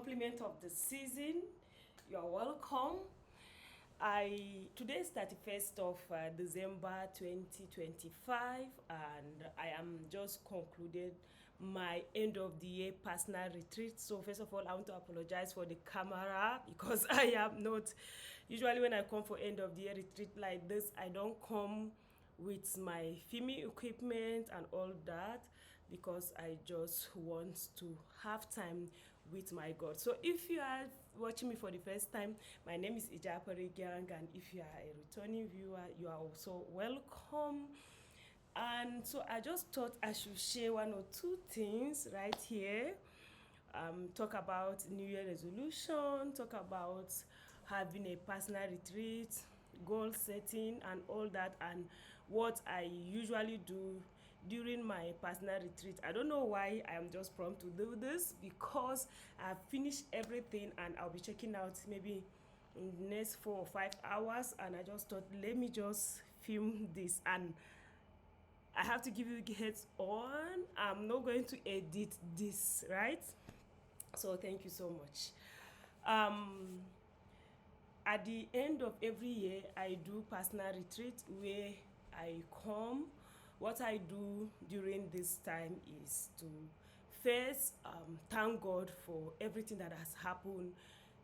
compliment of the season. You are welcome. Today is 31st of December 2025, and I am just concluded my end of the year personal retreat. So first of all, I want to apologize for the camera because I am not usually when I come for end of the year retreat like this, I don't come with my filming equipment and all that because I just want to have time with my God. So if you are watching me for the first time, my name is Ijapari Gang, and if you are a returning viewer, you are also welcome. And so I just thought I should share one or two things right here. Talk about New Year resolution, talk about having a personal retreat, goal setting, and all that, and what I usually do during my personal retreat. I don't know why I am just prompt to do this because I've finished everything and I'll be checking out maybe in the next 4 or 5 hours, and I just thought let me just film this. And I have to give you heads on, I'm not going to edit this, right? So thank you so much. um at the end of every year I do personal retreat where I come. What I do during this time is to first thank God for everything that has happened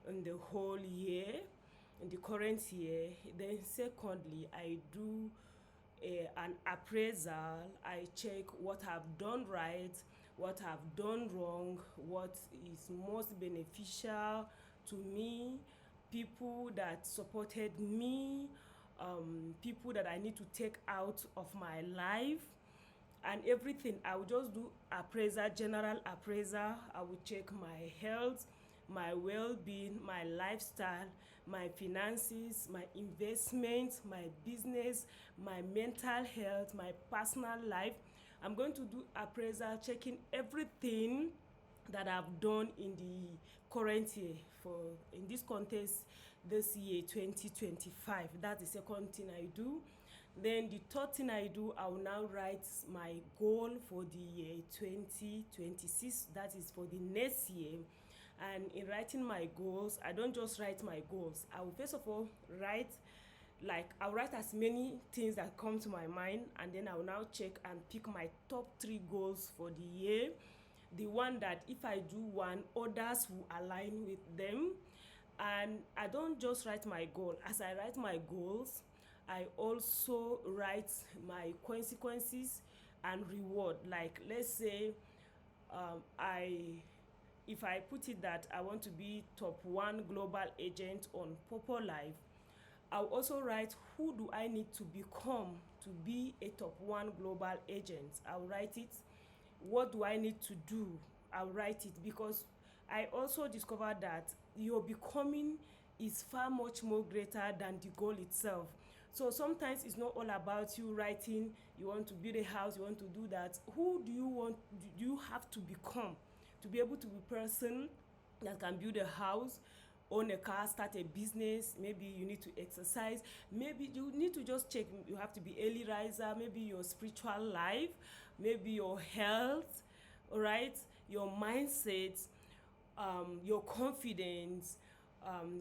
in the whole year, in the current year. Then secondly, I do an appraisal. I check what I've done right, what I've done wrong, what is most beneficial to me, people that supported me, people that I need to take out of my life, and everything. I will just do appraiser, general appraiser. I will check my health, my well-being, my lifestyle, my finances, my investments, my business, my mental health, my personal life. I'm going to do appraisal, checking everything that I've done in the current year. For in this context, this year 2025, that's the second thing I do. Then the third thing I do, I will now write my goal for the year 2026, that is for the next year. And in writing my goals, I don't just write my goals. I will first of all write, like I'll write as many things that come to my mind, and then I will now check and pick my top 3 goals for the year. The one that if I do one, others will align with them. And I don't just write my goal. As I write my goals, I also write my consequences and reward. Like let's say I if I put it that I want to be top 1 global agent on Purple Life, I'll also write who do I need to become to be a top 1 global agent. I'll write it. What do I need to do? I'll write it, because I also discovered that your becoming is far much more greater than the goal itself. So sometimes it's not all about you writing, you want to build a house, you want to do that. Who do you have to become to be able to be a person that can build a house, own a car, start a business? Maybe you need to exercise, maybe you need to just check, you have to be early riser, maybe your spiritual life, maybe your health, all right, your mindset, your confidence,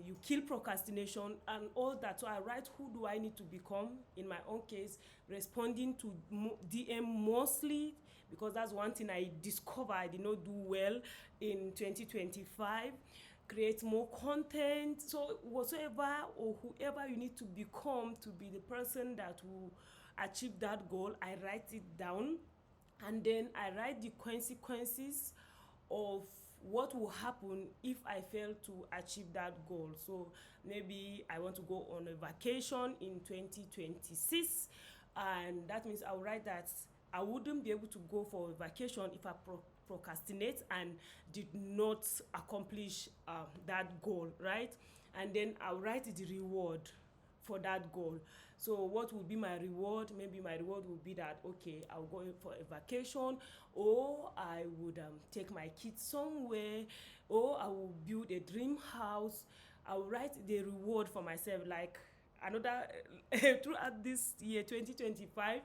you kill procrastination and all that. So I write who do I need to become. In my own case, responding to DM mostly, because that's one thing I discovered I did not do well in 2025. Create more content. So whatsoever or whoever you need to become to be the person that will achieve that goal, I write it down, and then I write the consequences of what will happen if I fail to achieve that goal. So maybe I want to go on a vacation in 2026, and that means I'll write that I wouldn't be able to go for a vacation if I procrastinate and did not accomplish that goal, right? And then I'll write the reward for that goal. So what will be my reward? Maybe my reward will be that, okay, I'll go for a vacation, or I would take my kids somewhere, or I will build a dream house. I'll write the reward for myself. Like another throughout this year 2025,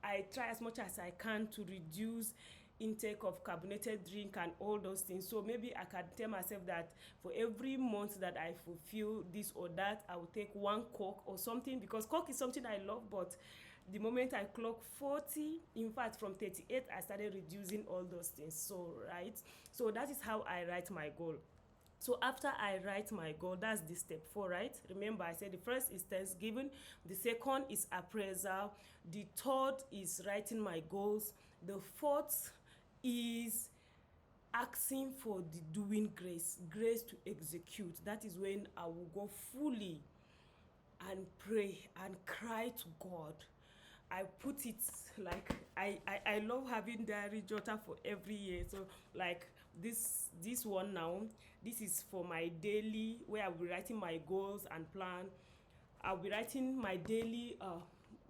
I try as much as I can to reduce intake of carbonated drink and all those things. So maybe I can tell myself that for every month that I fulfill this or that, I will take one Coke or something, because Coke is something I love. But the moment I clock 40, in fact from 38, I started reducing all those things. So right, so that is how I write my goal. So after I write my goal, that's the step 4, right? Remember, I said the first is Thanksgiving, the second is appraisal, the third is writing my goals, the fourth is asking for the doing grace to execute. That is when I will go fully and pray and cry to God. I put it like I love having diary jotter for every year. So like this one now, this is for my daily, where I'll be writing my goals and plan. I'll be writing my daily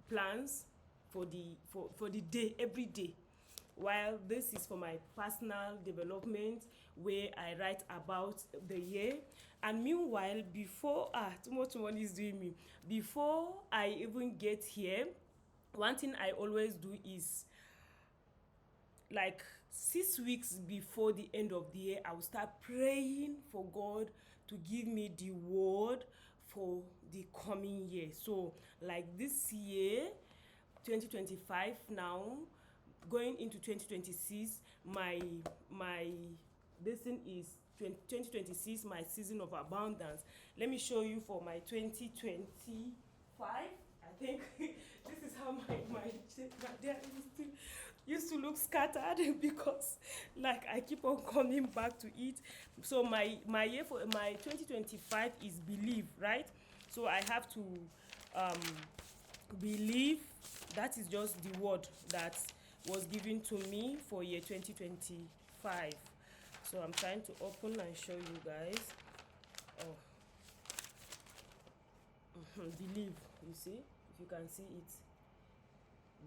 plans for the day, every day. While this is for my personal development, where I write about the year. And meanwhile, before too much money is doing me, before I even get here, one thing I always do is, like 6 weeks before the end of the year, I will start praying for God to give me the word for the coming year. So like this year, 2025 now, going into 2026, my this thing is 2026, my season of abundance. Let me show you for my 2025. I think this is how my diary used to look scattered because like I keep on coming back to it. So my year for my 2025 is believe, right? So I have to believe. That is just the word that was given to me for year 2025. So I'm trying to open and show you guys. Oh, believe. You see, if you can see it,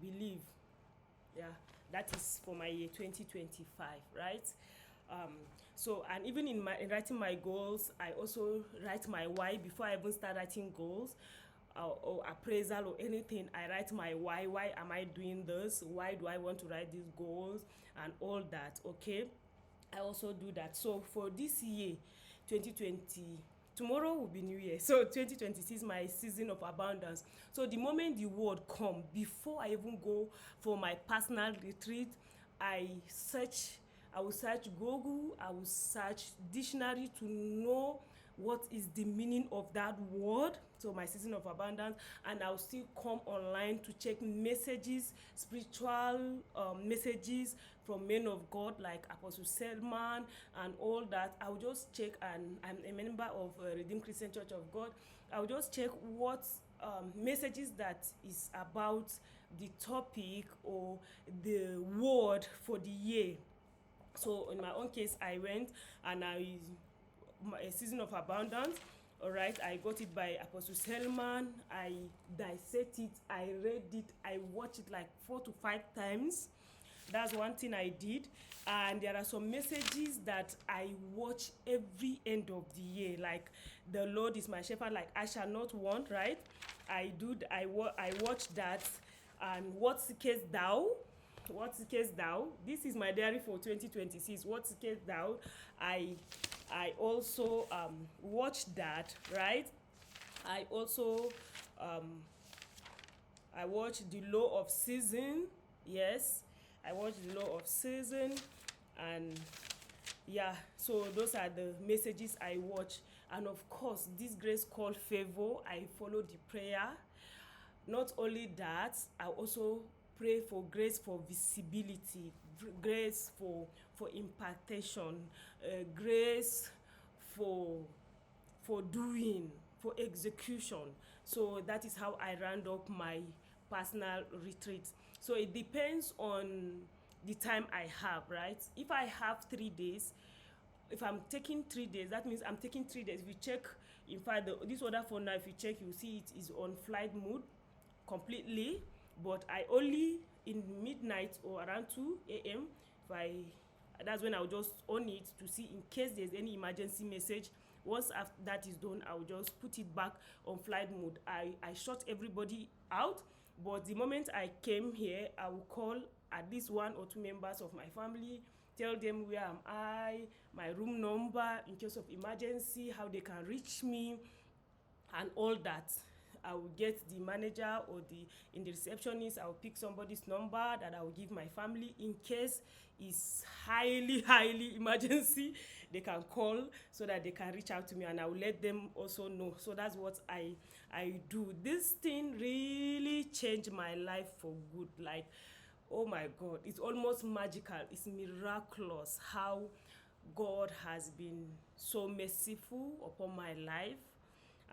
believe. Yeah, that is for my year 2025, right? So, and even in writing my goals, I also write my why before I even start writing goals. Or appraisal or anything, I write my why am I doing this, why do I want to write these goals and all that. Okay, I also do that. So for this year 2020, tomorrow will be new year, so 2026 my season of abundance. So the moment the word come, before I even go for my personal retreat, I will search Google, I will search dictionary to know what is the meaning of that word, so my season of abundance. And I'll still come online to check messages, spiritual messages from men of God like Apostle Selman and all that. I'll just check, and I'm a member of Redeemed Christian Church of God. I'll just check what messages that is about the topic or the word for the year. So in my own case, I went and a season of abundance. All right, I got it by Apostle Selman. I dissect it, I read it, I watched it like 4 to 5 times. That's one thing I did. And there are some messages that I watch every end of the year, like the Lord is my shepherd, like I shall not want, right? I watch that. And what seekest thou? What seekest thou? This is my diary for 2026. What seekest thou? I also watched that, right? I also I watched the law of season. Yes, I watched the law of season. And yeah, so those are the messages I watch. And of course, this grace called favor, I follow the prayer. Not only that, I also pray for grace for visibility, grace for impartation, grace for doing, for execution. So that is how I round up my personal retreat. So it depends on the time I have, right? If I have 3 days, if I'm taking 3 days, that means I'm taking 3 days. If you check, in fact, this order for now, if you check, you see it is on flight mode completely. But I only in midnight or around 2 a.m. That's when I'll just on it to see in case there's any emergency message. Once after that is done, I'll just put it back on flight mode. I shut everybody out, but the moment I came here, I will call at least 1 or 2 members of my family, tell them where am I, my room number in case of emergency, how they can reach me, and all that. I will get the manager or the in the receptionist. I will pick somebody's number that I will give my family in case it's highly emergency. They can call so that they can reach out to me, and I will let them also know. So that's what I do. This thing really changed my life for good. Like, oh my God, it's almost magical. It's miraculous how God has been so merciful upon my life,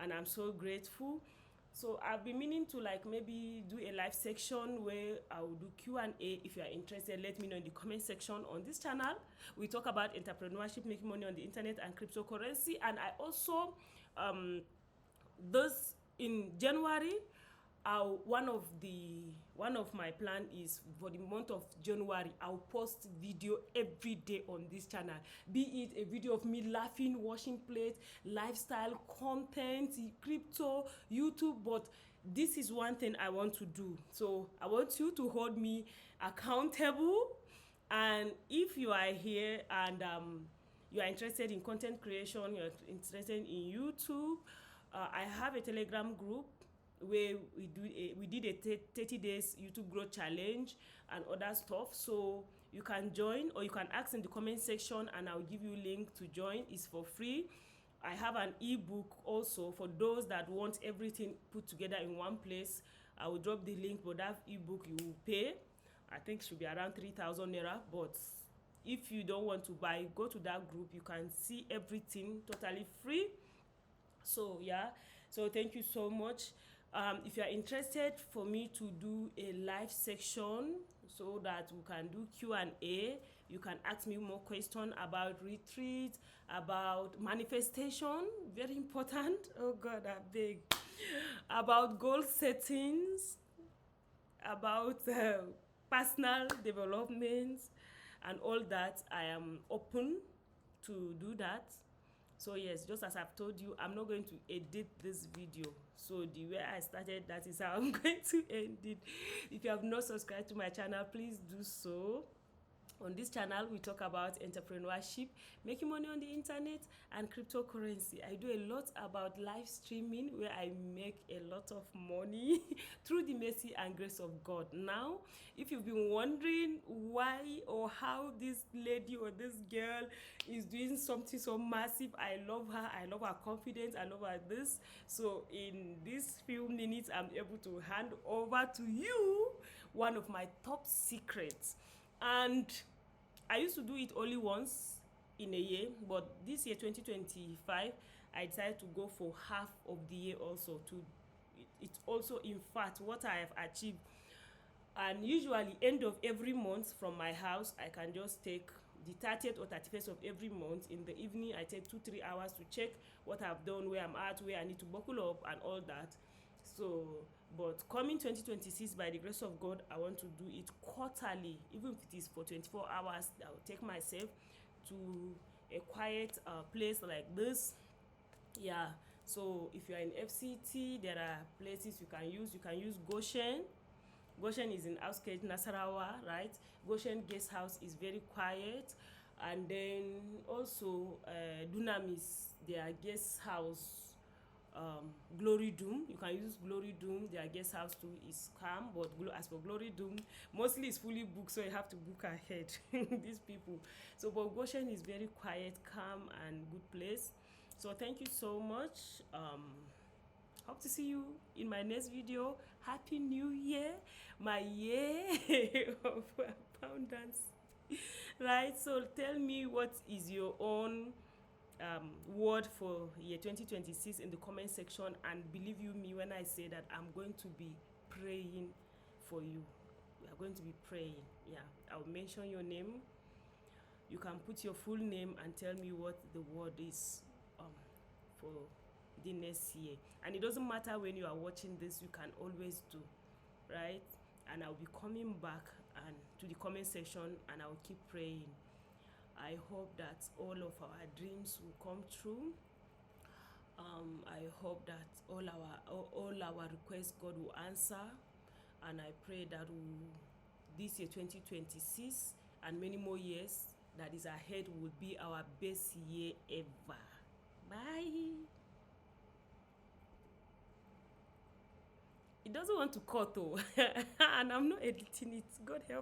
and I'm so grateful. So I've been meaning to like maybe do a live section where I will do Q&A. If you are interested, let me know in the comment section on this channel. We talk about entrepreneurship, making money on the internet, and cryptocurrency. And I also this in January, one of my plan is for the month of January, I'll post video every day on this channel, be it a video of me laughing, washing plates, lifestyle content, crypto, YouTube. But this is one thing I want to do, so I want you to hold me accountable. And if you are here and you are interested in content creation, you're interested in YouTube, I have a Telegram group where we did a 30 days YouTube growth challenge and other stuff. So you can join, or you can ask in the comment section and I'll give you a link to join. It's for free. I have an ebook also for those that want everything put together in one place. I will drop the link, but that ebook you will pay. I think it should be around 3,000 naira. But if you don't want to buy, go to that group. You can see everything totally free. So yeah, so thank you so much. If you are interested for me to do a live section so that we can do Q&A, you can ask me more questions about retreat, about manifestation, very important, oh God, I beg, about goal settings, about personal development and all that. I am open to do that. So yes, just as I've told you, I'm not going to edit this video. So the way I started, that is how I'm going to end it. If you have not subscribed to my channel, please do so. On this channel, we talk about entrepreneurship, making money on the internet, and cryptocurrency. I do a lot about live streaming where I make a lot of money through the mercy and grace of God. Now, if you've been wondering why or how this lady or this girl is doing something so massive, I love her. I love her confidence. I love her this. So in these few minutes, I'm able to hand over to you one of my top secrets. And I used to do it only once in a year, but this year 2025 I decided to go for half of the year also. It's also in fact what I have achieved. And usually end of every month from my house, I can just take the 30th or 31st of every month. In the evening, I take 2-3 hours to check what I've done, where I'm at, where I need to buckle up and all that. So but coming 2026, by the grace of God, I want to do it quarterly. Even if it is for 24 hours, I will take myself to a quiet place like this. Yeah, so if you are in FCT, there are places you can use. You can use Goshen. Goshen is in outskirts Nasarawa, right? Goshen guest house is very quiet. And then also Dunamis, their guest house, Glory Doom, you can use Glory Doom. Their guest house too is calm, but as for Glory Doom, mostly it's fully booked, so you have to book ahead. These people. So but Goshen is very quiet, calm, and good place. So thank you so much. Hope to see you in my next video. Happy New Year, my year of abundance. Right, so tell me what is your own word for year 2026 in the comment section, and believe you me when I say that I'm going to be praying for you. We are going to be praying. Yeah, I'll mention your name. You can put your full name and tell me what the word is for the next year. And it doesn't matter when you are watching this, you can always do, right? And I'll be coming back and to the comment section and I'll keep praying. I hope that all of our dreams will come true. I hope that all our requests God will answer, and I pray that this year 2026 and many more years that is ahead will be our best year ever. Bye. It doesn't want to cut, oh, and I'm not editing it. God help.